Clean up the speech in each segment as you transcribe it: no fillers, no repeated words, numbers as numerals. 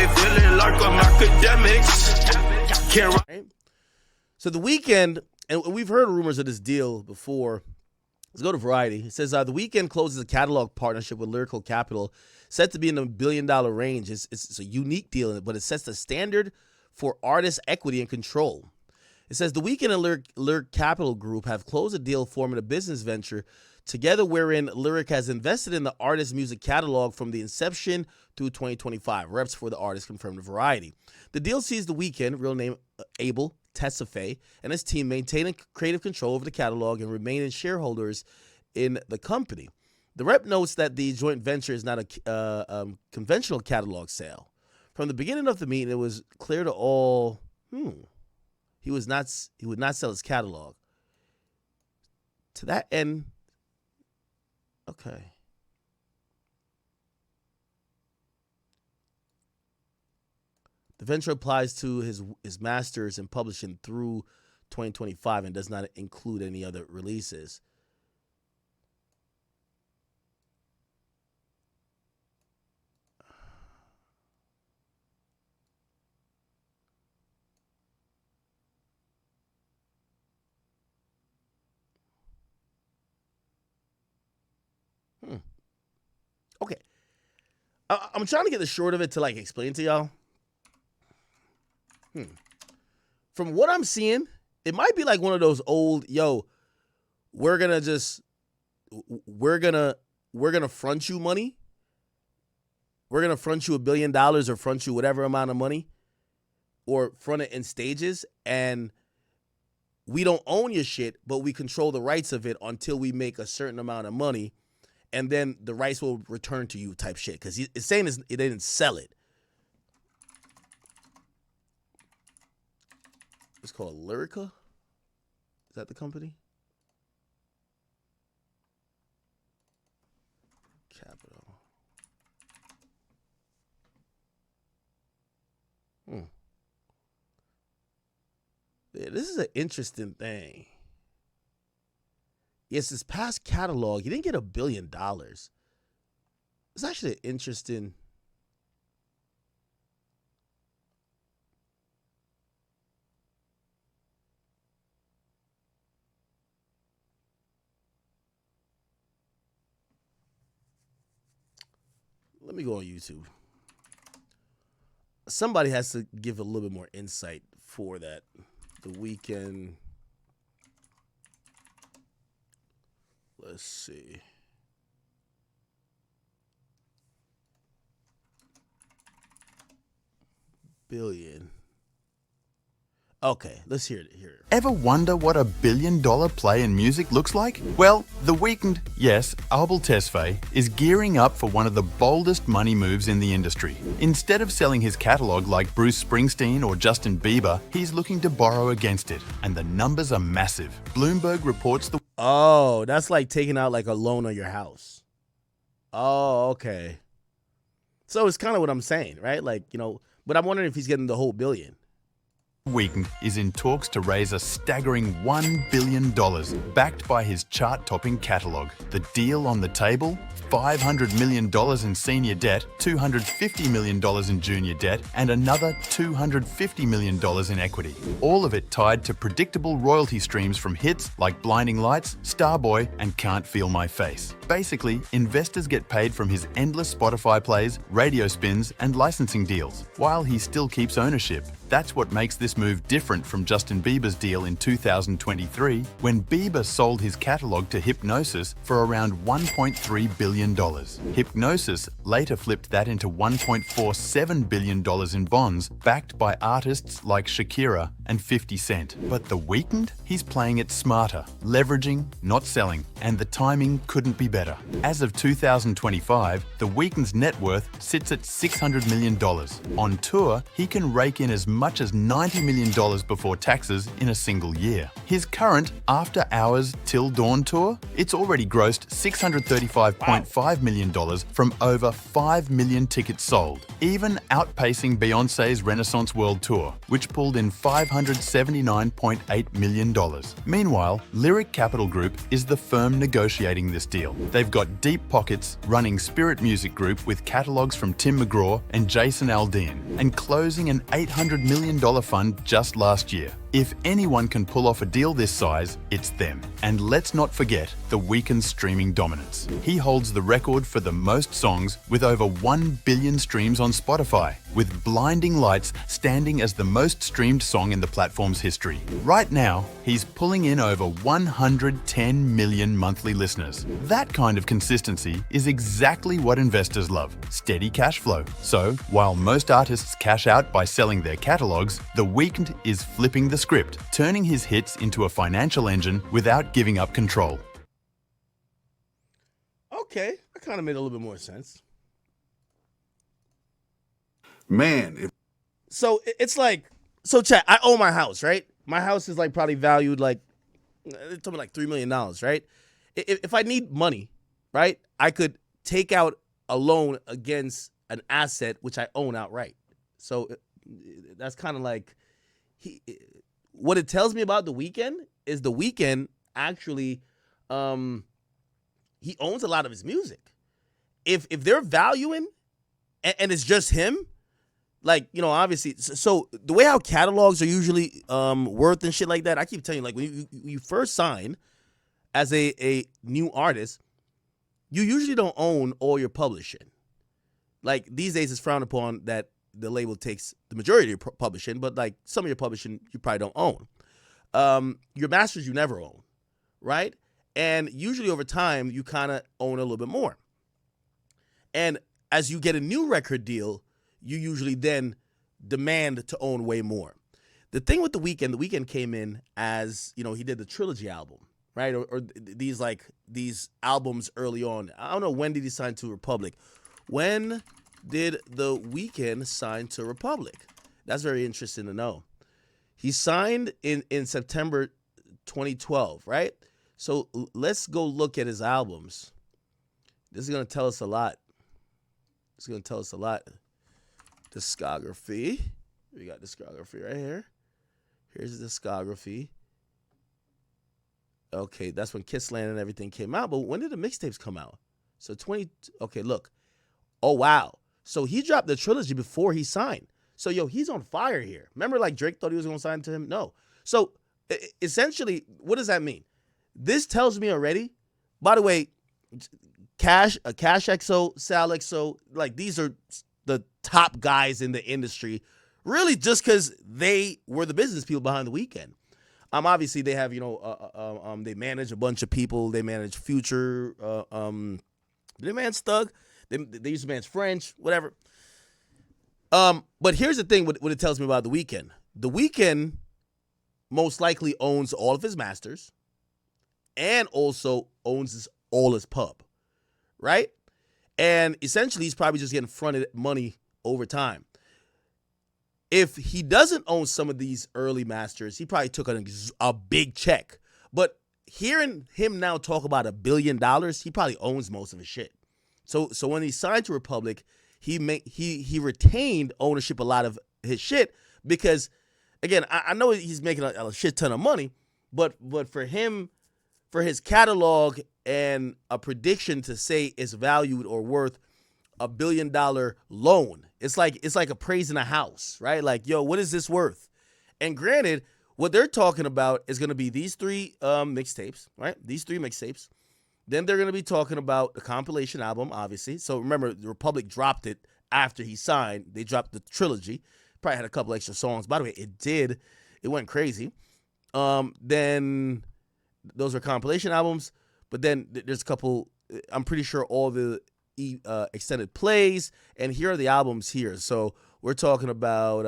me feeling like I'm academics. Right? So the Weeknd, and we've heard rumors of this deal before. Let's go to Variety. It says, the Weeknd closes a catalog partnership with Lyrical Capital, set to be in the $1 billion range. It's a unique deal, but it sets the standard for artist equity and control. It says the Weeknd and Lyric Capital Group have closed a deal forming a business venture together wherein Lyric has invested in the artist's music catalog from the inception through 2025. Reps for the artist confirmed to Variety. The deal sees the Weeknd, real name Abel Tesfaye, and his team maintaining creative control over the catalog and remaining shareholders in the company. The rep notes that the joint venture is not a conventional catalog sale. From the beginning of the meeting, it was clear to all he would not sell his catalog. To that end, okay. The venture applies to his masters and publishing through 2025 and does not include any other releases. Okay. I'm trying to get the short of it to explain to y'all. From what I'm seeing, it might be like one of those old, we're gonna front you money. We're gonna front you $1 billion or front you whatever amount of money, or front it in stages, and we don't own your shit, but we control the rights of it until we make a certain amount of money, and then the rights will return to you type shit. Because it's saying they didn't sell it. It's called Lyrica. Is that the company? Capital. Yeah, this is an interesting thing. Yes, this past catalog, you didn't get $1 billion. It's actually an interesting. Let me go on YouTube. Somebody has to give a little bit more insight for that. The Weeknd. Let's see. Billion. Okay, let's hear it. Ever wonder what a $1 billion play in music looks like? Well, The Weeknd, yes, Abel Tesfaye, is gearing up for one of the boldest money moves in the industry. Instead of selling his catalog like Bruce Springsteen or Justin Bieber, he's looking to borrow against it, and the numbers are massive. Bloomberg reports the... Oh, that's like taking out a loan on your house. Oh, okay. So it's kind of what I'm saying, right? But I'm wondering if he's getting the whole $1 billion. Weeknd is in talks to raise a staggering $1 billion, backed by his chart-topping catalog. The deal on the table? $500 million in senior debt, $250 million in junior debt, and another $250 million in equity. All of it tied to predictable royalty streams from hits like Blinding Lights, Starboy, and Can't Feel My Face. Basically, investors get paid from his endless Spotify plays, radio spins, and licensing deals, while he still keeps ownership. That's what makes this move different from Justin Bieber's deal in 2023, when Bieber sold his catalog to Hipgnosis for around $1.3 billion. Hipgnosis later flipped that into $1.47 billion in bonds, backed by artists like Shakira and 50 Cent. But The Weeknd? He's playing it smarter, leveraging, not selling, and the timing couldn't be better. As of 2025, The Weeknd's net worth sits at $600 million. On tour, he can rake in as much as $90 million before taxes in a single year. His current After Hours Till Dawn tour, it's already grossed $635.5 million from over 5 million tickets sold, even outpacing Beyoncé's Renaissance World Tour, which pulled in $579.8 million. Meanwhile, Lyric Capital Group is the firm negotiating this deal. They've got deep pockets running Spirit Music Group with catalogs from Tim McGraw and Jason Aldean, and closing an $800 million fund just last year. If anyone can pull off a deal this size, it's them. And let's not forget The Weeknd's streaming dominance. He holds the record for the most songs with over 1 billion streams on Spotify, with Blinding Lights standing as the most streamed song in the platform's history. Right now, he's pulling in over 110 million monthly listeners. That kind of consistency is exactly what investors love: steady cash flow. So, while most artists cash out by selling their catalogues, The Weeknd is flipping the script, turning his hits into a financial engine without giving up control. Okay, that kind of made a little bit more sense. Man, So it's like, so chat, I own my house, right? My house is like probably valued like, they told me like $3 million, right? If I need money, right, I could take out a loan against an asset which I own outright. So that's kind of like, what it tells me about The Weeknd is The Weeknd actually, he owns a lot of his music. If they're valuing and it's just him, like, you know, obviously, so the way how catalogs are usually worth and shit like that, I keep telling you, like, when you first sign as a new artist, you usually don't own all your publishing. Like, these days it's frowned upon that the label takes the majority of your publishing, but, like, some of your publishing you probably don't own. Your masters you never own, right? And usually over time, you kind of own a little bit more. And as you get a new record deal, you usually then demand to own way more. The thing with The Weeknd came in as, you know, he did the trilogy album, right? Or these albums early on. I don't know, when did he sign to Republic? When did The Weeknd sign to Republic? That's very interesting to know. He signed in September 2012, right? So let's go look at his albums. This is going to tell us a lot. It's going to tell us a lot. Discography. We got discography right here. Here's the discography. Okay, that's when Kissland and everything came out. But when did the mixtapes come out? So okay, look. Oh, wow. So he dropped the trilogy before he signed. So, yo, he's on fire here. Remember, like, Drake thought he was going to sign to him? No. So, essentially, what does that mean? This tells me already, by the way, Cash XO, Sal XO, like, these are the top guys in the industry, really just because they were the business people behind The Weeknd. Obviously, they have, you know, they manage a bunch of people. They manage Future. They manage Thug. They used to manage French, whatever. But here's the thing, what it tells me about The Weeknd. The Weeknd most likely owns all of his masters and also owns all his pub, right? And essentially, he's probably just getting fronted money over time. If he doesn't own some of these early masters, he probably took a big check. But hearing him now talk about $1 billion, he probably owns most of his shit. So when he signed to Republic, he retained ownership a lot of his shit because, again, I know he's making a shit ton of money, but for him, for his catalog and a prediction to say it's valued or worth $1 billion loan, it's like appraising a house, right? Like, yo, what is this worth? And granted, what they're talking about is going to be these three mixtapes, right? These three mixtapes. Then they're going to be talking about the compilation album, obviously. So remember, the Republic dropped it after he signed. They dropped the trilogy. Probably had a couple extra songs. By the way, it did. It went crazy. Then those are compilation albums. But then there's a couple, I'm pretty sure all the extended plays. And here are the albums here. So we're talking about,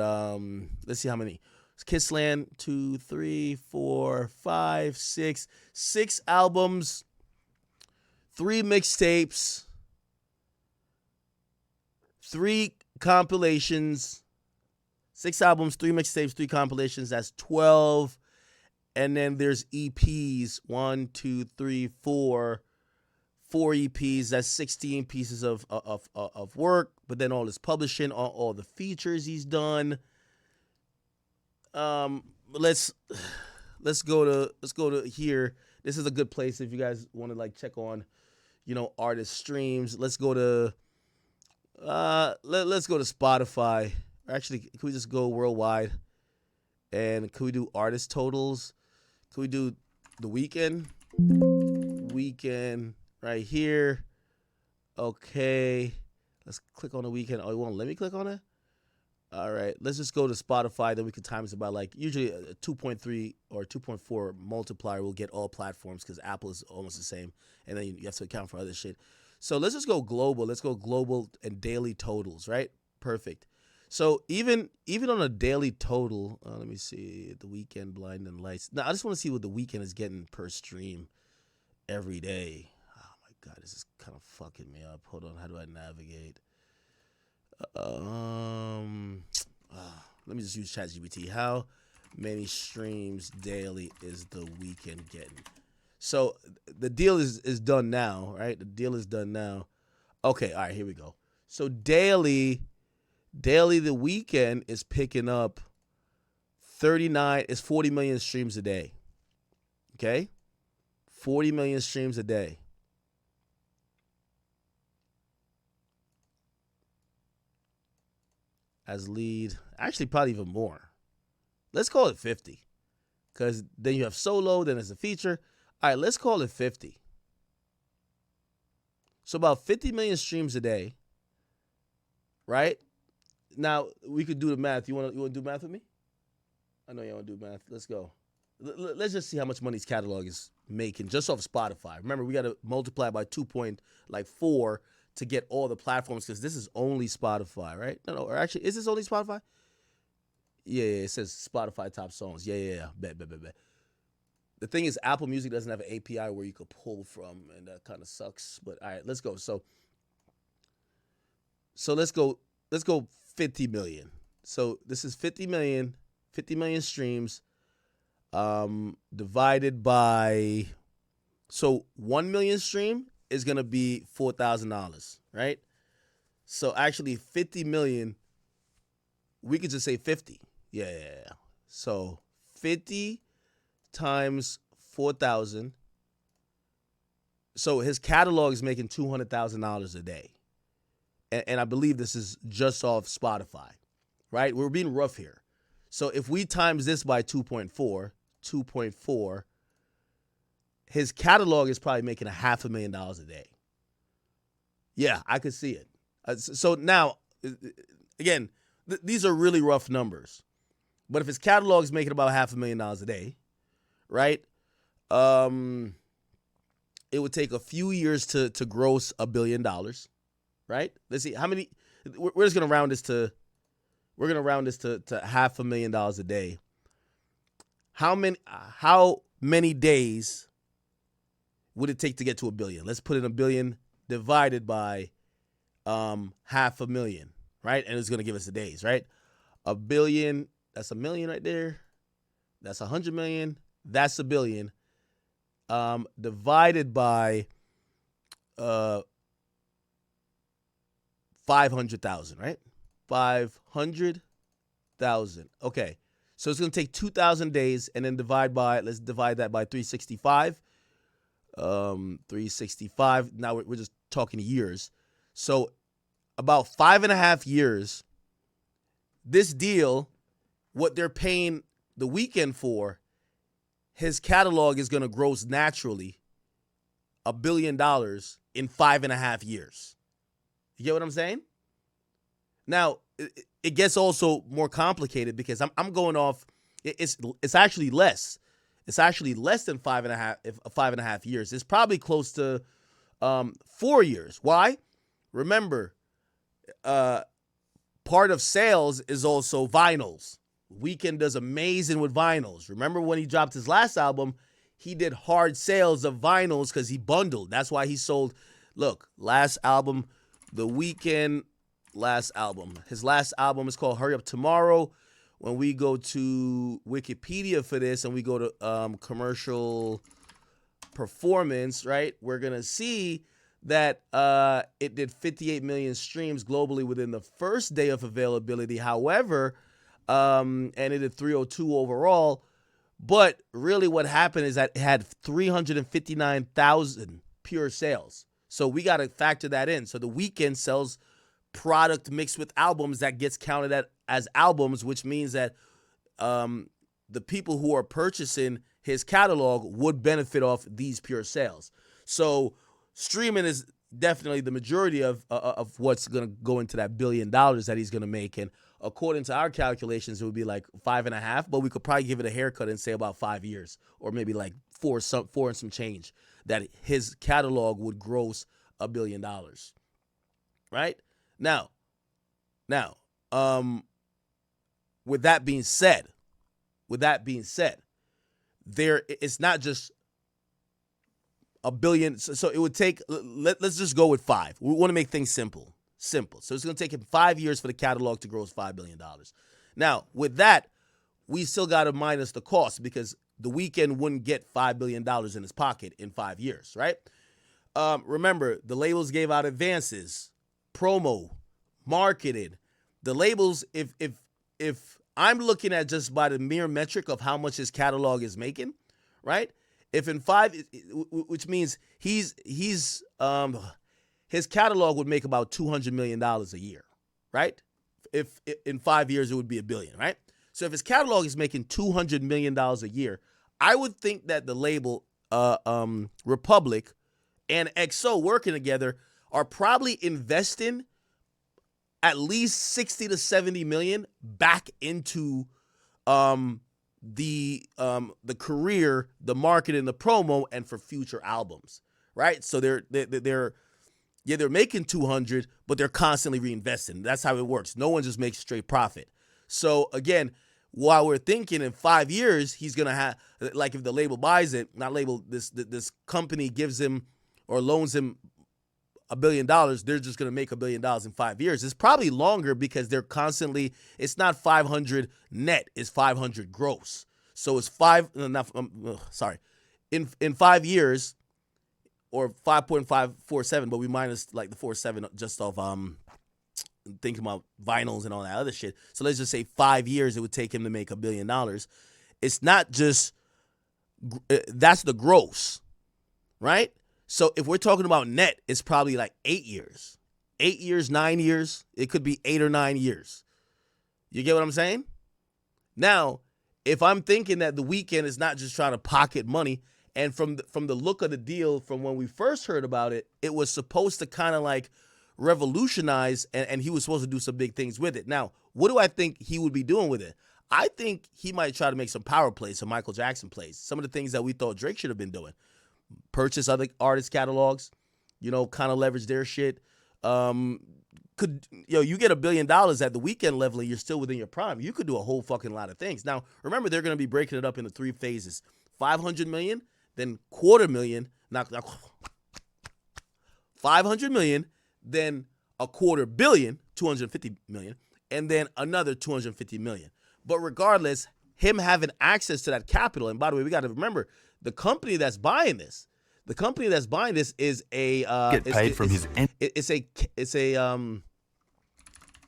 let's see how many. Kissland, 2, 3, 4, 5, 6. 6 albums. 3 mixtapes, 3 compilations, 6 albums, 3 mixtapes, 3 compilations. That's 12. And then there's EPs, 1, 2, 3, 4 EPs. That's 16 pieces of work. But then all his publishing, all the features he's done. Let's go to here. This is a good place if you guys want to like check on, you know, artist streams. Let's go to let's go to Spotify. Actually, can we just go worldwide? And can we do artist totals? Can we do the Weeknd? Weeknd right here. Okay. Let's click on the Weeknd. Oh, you won't let me click on it? All right. Let's just go to Spotify. Then we can times it by like usually a 2.3 or 2.4 multiplier will get all platforms because Apple is almost the same. And then you have to account for other shit. So let's just go global. Let's go global and daily totals, right? Perfect. So even on a daily total, let me see, the Weeknd Blinding Lights. Now, I just want to see what the Weeknd is getting per stream every day. Oh, my God, this is kind of fucking me up. Hold on, how do I navigate? Let me just use ChatGPT. How many streams daily is the Weeknd getting? So the deal is done now, right? The deal is done now. Okay, all right, here we go. So daily, the Weeknd is picking up 40 million streams a day. Okay? 40 million streams a day. As lead, actually probably even more. Let's call it 50. Because then you have solo, then there's a feature. All right, let's call it 50. So about 50 million streams a day, right? Now, we could do the math. You want to do math with me? I know you want to do math. Let's go. Let's just see how much money his catalog is making just off Spotify. Remember, we got to multiply by 2.4 to get all the platforms because this is only Spotify, right? No, or actually, is this only Spotify? Yeah, it says Spotify top songs. Yeah. Bet. The thing is, Apple Music doesn't have an API where you could pull from, and that kind of sucks. But all right, let's go. So let's go 50 million. So this is 50 million streams divided by, so 1 million stream is going to be $4,000, right? So actually 50 million, we could just say 50. Yeah. So 50 times 4,000. So his catalog is making $200,000 a day. And I believe this is just off Spotify, right? We're being rough here. So if we times this by 2.4, his catalog is probably making $500,000 a day. Yeah, I could see it. So now, again, these are really rough numbers. But if his catalog is making about $500,000 a day, right? It would take a few years to gross $1 billion, right? Let's see how many. We're just gonna round this to. We're gonna round this to $500,000 a day. How many days would it take to get to $1 billion? Let's put in $1 billion divided by 500,000, right? And it's gonna give us the days, right? $1 billion. That's $1 million right there. That's 100 million. That's $1 billion. Divided by 500,000, right? 500,000. Okay. So it's going to take 2,000 days and then let's divide that by 365. 365. Now we're just talking years. So about 5.5 years, this deal, what they're paying the Weeknd for, his catalog is going to gross naturally $1 billion in 5.5 years. You get what I'm saying? Now, it gets also more complicated because I'm going off, it's actually less. It's actually less than 5.5 years. It's probably close to 4 years. Why? Remember, part of sales is also vinyls. Weeknd does amazing with vinyls. Remember when he dropped his last album, he did hard sales of vinyls because he bundled. That's why he sold. Look, last album, The Weeknd, last album. His last album is called Hurry Up Tomorrow. When we go to Wikipedia for this and we go to commercial performance, right, we're going to see that it did 58 million streams globally within the first day of availability. However, and it did 302 overall. But really what happened is that it had 359,000 pure sales. So we got to factor that in. So the Weeknd sells product mixed with albums that gets counted as albums, which means that the people who are purchasing his catalog would benefit off these pure sales. So streaming is definitely the majority of what's going to go into that $1 billion that he's going to make. And according to our calculations, it would be like 5.5, but we could probably give it a haircut and say about 5 years, or maybe like four and some change, that his catalog would gross $1 billion. Right? Now, with that being said, it's not just $1 billion. So it would take, let's just go with 5. We want to make things simple. So it's going to take him 5 years for the catalog to gross $5 billion. Now, with that, we still got to minus the cost, because The Weeknd wouldn't get $5 billion in his pocket in 5 years, right? Remember, the labels gave out advances, promo, marketed. The labels, if I'm looking at just by the mere metric of how much his catalog is making, right? If in 5, which means his catalog would make about $200 million a year, right? If in 5 years it would be $1 billion, right? So if his catalog is making $200 million a year, I would think that the label Republic and XO working together are probably investing at least 60 to 70 million back into the career, the marketing, the promo, and for future albums, right? So they're making 200, but they're constantly reinvesting. That's how it works. No one just makes straight profit. So again, while we're thinking in 5 years he's gonna have, like, if the label buys it, not label, this company gives him or loans him $1 billion, they're just going to make $1 billion in 5 years. It's probably longer, because they're constantly, it's not 500 net, it's 500 gross. So it's in 5 years, or 5.547, but we minus like the 47 just off thinking about vinyls and all that other shit. So let's just say 5 years it would take him to make $1 billion. It's not just, that's the gross, right? So if we're talking about net, it's probably like 8 years. 8 years, 9 years. It could be 8 or 9 years. You get what I'm saying? Now, if I'm thinking that The Weeknd is not just trying to pocket money, and from the look of the deal, from when we first heard about it, it was supposed to kind of like revolutionize, and he was supposed to do some big things with it. Now, what do I think he would be doing with it? I think he might try to make some power plays, some Michael Jackson plays, some of the things that we thought Drake should have been doing. Purchase other artists' catalogs, kind of leverage their shit. You get $1 billion at The Weeknd level and you're still within your prime. You could do a whole fucking lot of things. Now, remember, they're going to be breaking it up into 3 phases. 500 million, then $250 million, 500 million, then $250 million, 250 million, and then another 250 million. But regardless, him having access to that capital, and by the way, we got to remember, the company that's buying this is a Get paid from his end. It's a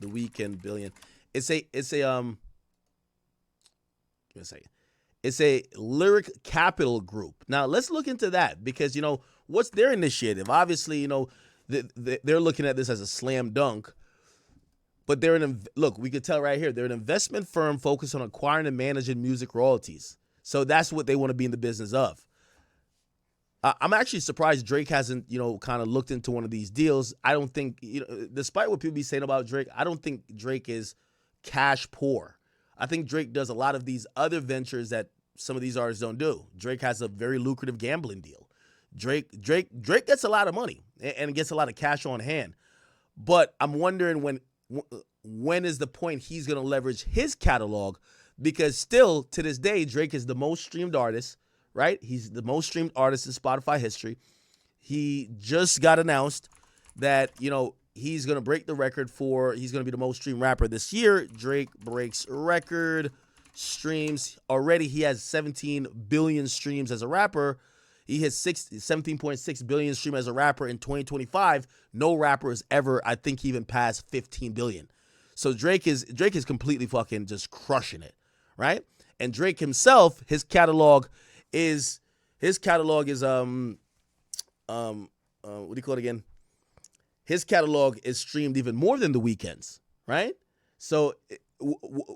The Weeknd billion. It's a Lyric Capital Group. Now let's look into that, because what's their initiative? Obviously, they're looking at this as a slam dunk. But look, we could tell right here, they're an investment firm focused on acquiring and managing music royalties. So that's what they want to be in the business of. I'm actually surprised Drake hasn't, kind of looked into one of these deals. I don't think, despite what people be saying about Drake, I don't think Drake is cash poor. I think Drake does a lot of these other ventures that some of these artists don't do. Drake has a very lucrative gambling deal. Drake gets a lot of money and gets a lot of cash on hand. But I'm wondering when is the point he's going to leverage his catalog, because still to this day, Drake is the most streamed artist, right? He's the most streamed artist in Spotify history. He just got announced that, he's going to break the record he's going to be the most streamed rapper this year. Drake breaks record streams. Already he has 17 billion streams as a rapper. He has 17.6 billion streams as a rapper in 2025. No rapper has ever, I think, even passed 15 billion. So Drake is completely fucking just crushing it, right? And Drake himself, his catalog is what do you call it again? his catalog is streamed even more than The Weeknd's, right? So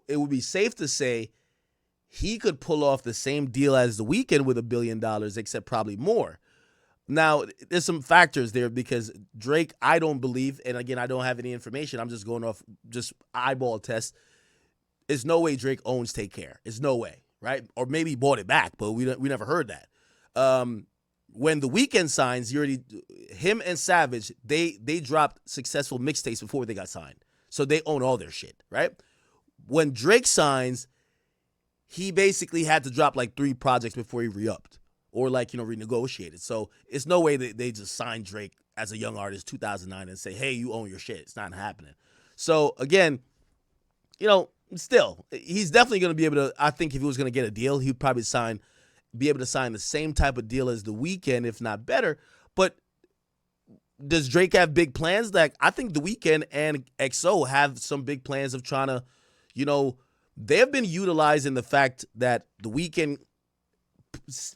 it would be safe to say he could pull off the same deal as The Weeknd with $1 billion, except probably more. Now, there's some factors there because Drake, I don't believe, and again, I don't have any information. I'm just going off just eyeball test. There's no way Drake owns Take Care. There's no way, right? Or maybe he bought it back, but we never heard that. When The Weeknd signs, him and Savage, they dropped successful mixtapes before they got signed. So they own all their shit, right? When Drake signs, he basically had to drop like 3 projects before he re-upped or renegotiated. So it's no way that they just signed Drake as a young artist 2009 and say, hey, you own your shit. It's not happening. So again, still, he's definitely going to be able to, I think if he was going to get a deal, he'd probably be able to sign the same type of deal as The Weeknd, if not better. But does Drake have big plans? Like, I think The Weeknd and XO have some big plans of trying to, they have been utilizing the fact that The Weeknd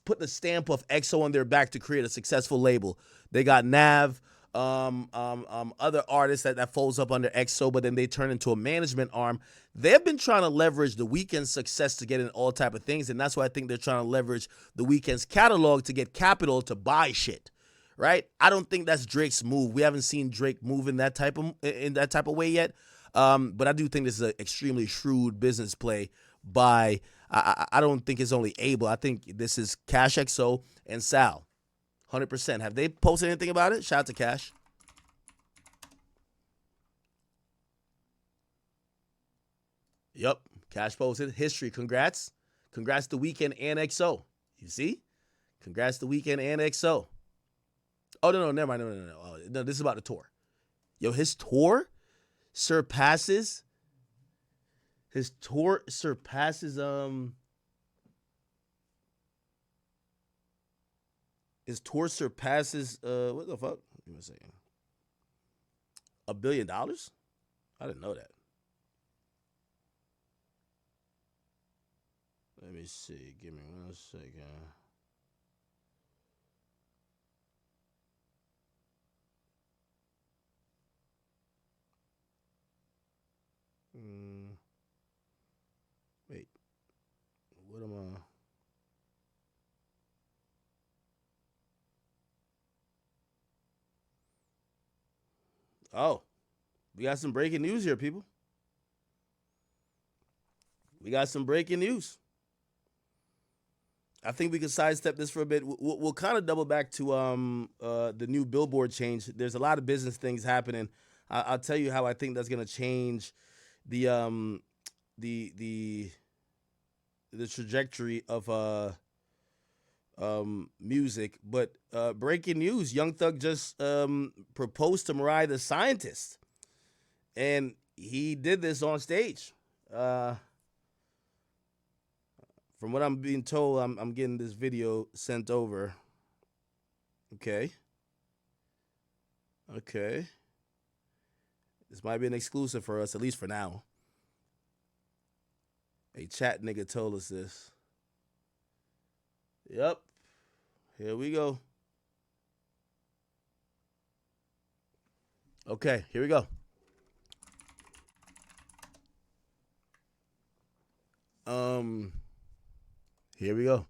put the stamp of XO on their back to create a successful label. They got Nav, other artists that folds up under XO, but then they turn into a management arm. They've been trying to leverage The Weeknd's success to get in all type of things, and that's why I think they're trying to leverage The Weeknd's catalog to get capital to buy shit. Right? I don't think that's Drake's move. We haven't seen Drake move in that type of way yet. But I do think this is an extremely shrewd business play by. I don't think it's only Abel. I think this is Cash XO and Sal, 100%. Have they posted anything about it? Shout out to Cash. Yep, Cash posted history. Congrats to Weeknd and XO. You see, congrats to Weeknd and XO. Oh, no, never mind. No. No, this is about the tour. Yo, his tour surpasses what the fuck? Give me a second. $1 billion? I didn't know that. Let me see. Give me 1 second. Wait, what am I? Oh, we got some breaking news here, people. We got some breaking news. I think we can sidestep this for a bit. We'll kind of double back to the new Billboard change. There's a lot of business things happening. I'll tell you how I think that's going to change the trajectory of music. But breaking news: Young Thug just proposed to Mariah the Scientist, and he did this on stage. From what I'm being told, I'm getting this video sent over. Okay. This might be an exclusive for us, at least for now. A chat nigga told us this. Yep. Here we go. Okay, here we go. Here we go.